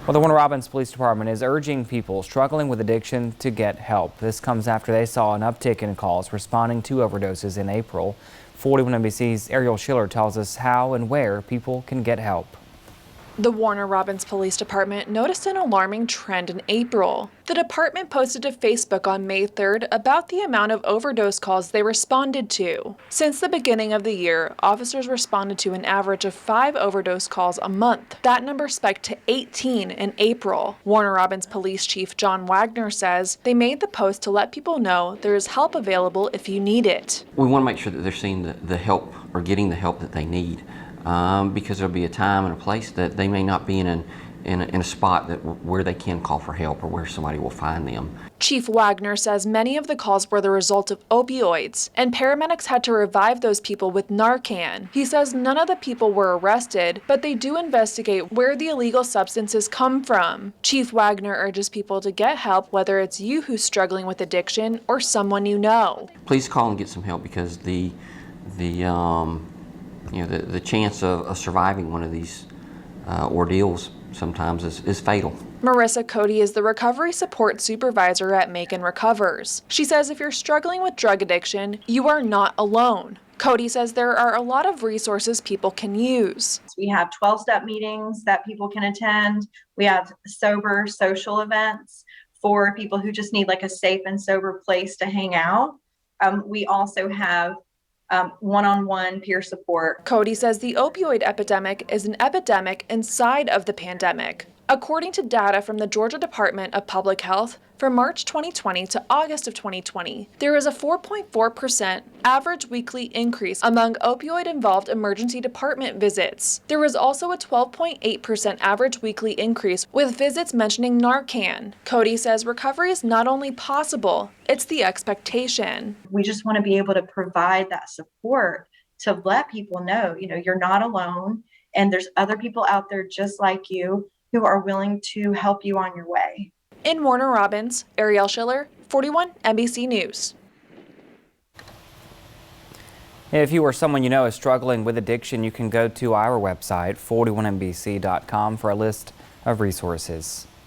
Well, the Warner Robins Police Department is urging people struggling with addiction to get help. This comes after they saw an uptick in calls responding to overdoses in April. 41 NBC's Ariel Schiller tells us how and where people can get help. The Warner Robins Police Department noticed an alarming trend in April. The department posted to Facebook on May 3rd about the amount of overdose calls they responded to. Since the beginning of the year, officers responded to an average of 5 overdose calls a month. That number spiked to 18 in April. Warner Robins Police Chief John Wagner says they made the post to let people know there is help available if you need it. We want to make sure that they're seeing the help or getting the help that they need. Because there'll be a time and a place that they may not be in a spot where they can call for help or where somebody will find them. Chief Wagner says many of the calls were the result of opioids, and paramedics had to revive those people with Narcan. He says none of the people were arrested, but they do investigate where the illegal substances come from. Chief Wagner urges people to get help, whether it's you who's struggling with addiction or someone you know. Please call and get some help, because the chance of surviving one of these ordeals sometimes is fatal. Marissa Cody is the recovery support supervisor at Macon Recovers. She says if you're struggling with drug addiction, you are not alone. Cody says there are a lot of resources people can use. We have 12-step meetings that people can attend. We have sober social events for people who just need like a safe and sober place to hang out. We also have one-on-one peer support. Cody says the opioid epidemic is an epidemic inside of the pandemic. According to data from the Georgia Department of Public Health, from March 2020 to August of 2020, there is a 4.4% average weekly increase among opioid-involved emergency department visits. There was also a 12.8% average weekly increase with visits mentioning Narcan. Cody says recovery is not only possible, it's the expectation. We just want to be able to provide that support to let people know, you're not alone, and there's other people out there just like you who are willing to help you on your way. In Warner Robins, Ariel Schiller, 41 NBC News. If you or someone you know is struggling with addiction, you can go to our website, 41nbc.com, for a list of resources.